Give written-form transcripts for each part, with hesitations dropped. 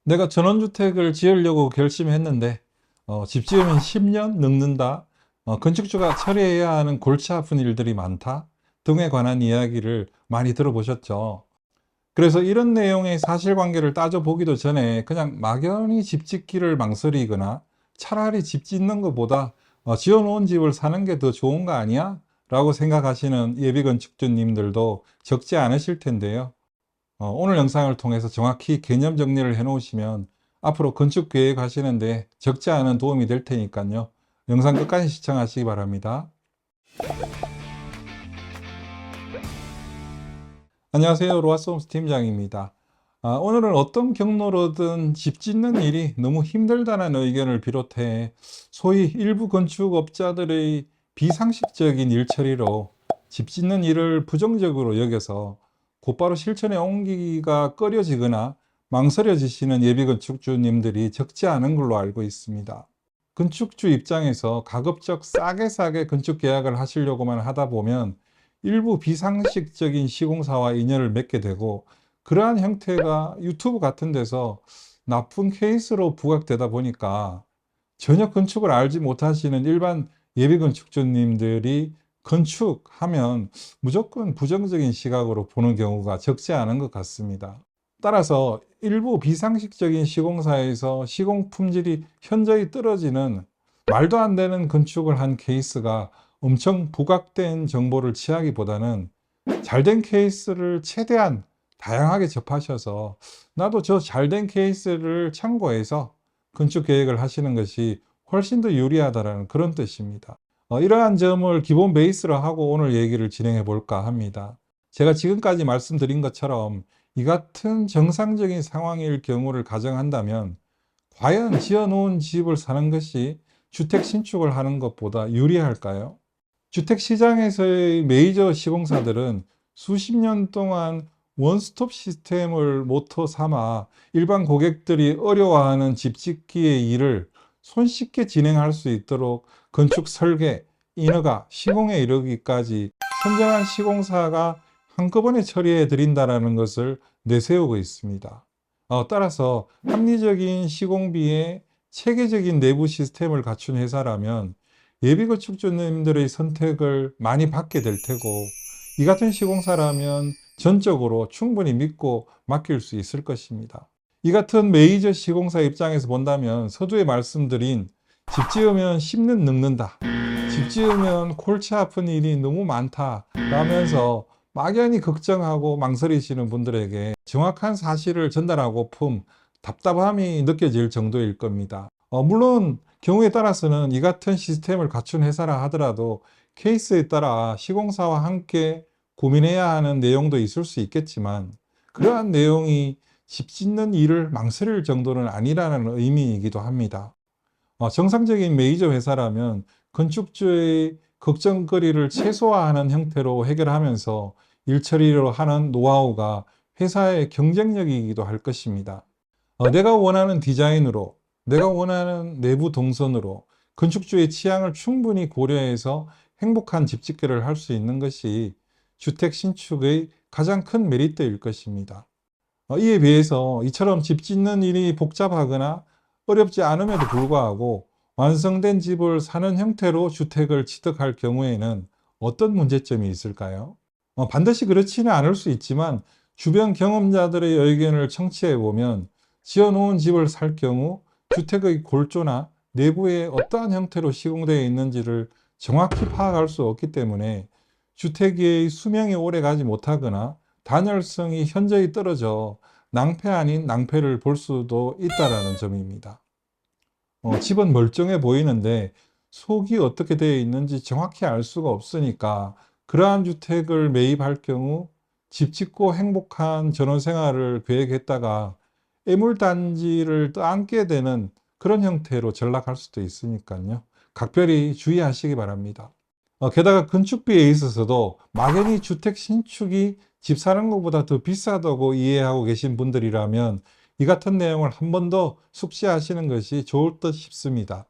내가 전원주택을 지으려고 결심했는데 집 지으면 10년 늙는다, 건축주가 처리해야 하는 골치 아픈 일들이 많다 등에 관한 이야기를 많이 들어보셨죠. 그래서 이런 내용의 사실관계를 따져보기도 전에 그냥 막연히 집 짓기를 망설이거나 차라리 집 짓는 것보다 지어놓은 집을 사는 게 더 좋은 거 아니야? 라고 생각하시는 예비건축주님들도 적지 않으실 텐데요. 오늘 영상을 통해서 정확히 개념 정리를 해 놓으시면 앞으로 건축 계획 하시는데 적지 않은 도움이 될 테니까요. 영상 끝까지 시청하시기 바랍니다. 안녕하세요. 로아스홈스 팀장입니다. 오늘은 어떤 경로로든 집 짓는 일이 너무 힘들다는 의견을 비롯해 소위 일부 건축업자들의 비상식적인 일 처리로 집 짓는 일을 부정적으로 여겨서 곧바로 실천에 옮기기가 꺼려지거나 망설여지시는 예비건축주님들이 적지 않은 걸로 알고 있습니다. 건축주 입장에서 가급적 싸게 건축 계약을 하시려고만 하다 보면 일부 비상식적인 시공사와 인연을 맺게 되고, 그러한 형태가 유튜브 같은 데서 나쁜 케이스로 부각되다 보니까 전혀 건축을 알지 못하시는 일반 예비건축주님들이 건축하면 무조건 부정적인 시각으로 보는 경우가 적지 않은 것 같습니다. 따라서 일부 비상식적인 시공사에서 시공 품질이 현저히 떨어지는 말도 안 되는 건축을 한 케이스가 엄청 부각된 정보를 취하기보다는 잘된 케이스를 최대한 다양하게 접하셔서 나도 저 잘된 케이스를 참고해서 건축 계획을 하시는 것이 훨씬 더 유리하다는 그런 뜻입니다. 이러한 점을 기본 베이스로 하고 오늘 얘기를 진행해 볼까 합니다. 제가 지금까지 말씀드린 것처럼 이 같은 정상적인 상황일 경우를 가정한다면 과연 지어 놓은 집을 사는 것이 주택 신축을 하는 것보다 유리할까요? 주택 시장에서의 메이저 시공사들은 수십 년 동안 원스톱 시스템을 모토 삼아 일반 고객들이 어려워하는 집 짓기의 일을 손쉽게 진행할 수 있도록 건축 설계, 인허가, 시공에 이르기까지 선정한 시공사가 한꺼번에 처리해 드린다는 것을 내세우고 있습니다. 따라서 합리적인 시공비에 체계적인 내부 시스템을 갖춘 회사라면 예비건축주님들의 선택을 많이 받게 될 테고, 이 같은 시공사라면 전적으로 충분히 믿고 맡길 수 있을 것입니다. 이 같은 메이저 시공사 입장에서 본다면 서두에 말씀드린 집 지으면 10년 늙는다, 집 지으면 골치 아픈 일이 너무 많다 라면서 막연히 걱정하고 망설이시는 분들에게 정확한 사실을 전달하고픈 답답함이 느껴질 정도일 겁니다. 물론 경우에 따라서는 이 같은 시스템을 갖춘 회사라 하더라도 케이스에 따라 시공사와 함께 고민해야 하는 내용도 있을 수 있겠지만, 그러한 내용이 집 짓는 일을 망설일 정도는 아니라는 의미이기도 합니다. 정상적인 메이저 회사라면 건축주의 걱정거리를 최소화하는 형태로 해결하면서 일 처리를 하는 노하우가 회사의 경쟁력이기도 할 것입니다. 내가 원하는 디자인으로, 내가 원하는 내부 동선으로 건축주의 취향을 충분히 고려해서 행복한 집 짓기를 할 수 있는 것이 주택 신축의 가장 큰 메리트일 것입니다. 이에 비해서 이처럼 집 짓는 일이 복잡하거나 어렵지 않음에도 불구하고 완성된 집을 사는 형태로 주택을 취득할 경우에는 어떤 문제점이 있을까요? 반드시 그렇지는 않을 수 있지만 주변 경험자들의 의견을 청취해 보면 지어 놓은 집을 살 경우 주택의 골조나 내부에 어떠한 형태로 시공되어 있는지를 정확히 파악할 수 없기 때문에 주택의 수명이 오래 가지 못하거나 단열성이 현저히 떨어져 낭패 아닌 낭패를 볼 수도 있다는 점입니다. 집은 멀쩡해 보이는데 속이 어떻게 되어 있는지 정확히 알 수가 없으니까 그러한 주택을 매입할 경우 집 짓고 행복한 전원생활을 계획했다가 애물단지를 떠안게 되는 그런 형태로 전락할 수도 있으니까요. 각별히 주의하시기 바랍니다. 게다가 건축비에 있어서도 막연히 주택 신축이 집 사는 것보다 더 비싸다고 이해하고 계신 분들이라면 이 같은 내용을 한 번 더 숙지하시는 것이 좋을 듯 싶습니다.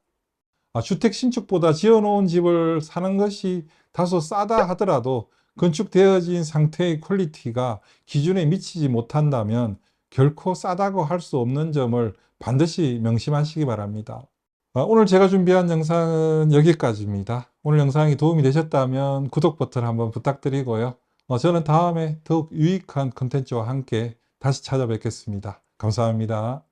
주택 신축보다 지어놓은 집을 사는 것이 다소 싸다 하더라도 건축되어진 상태의 퀄리티가 기준에 미치지 못한다면 결코 싸다고 할 수 없는 점을 반드시 명심하시기 바랍니다. 오늘 제가 준비한 영상은 여기까지입니다. 오늘 영상이 도움이 되셨다면 구독 버튼 한번 부탁드리고요. 저는 다음에 더욱 유익한 컨텐츠와 함께 다시 찾아뵙겠습니다. 감사합니다.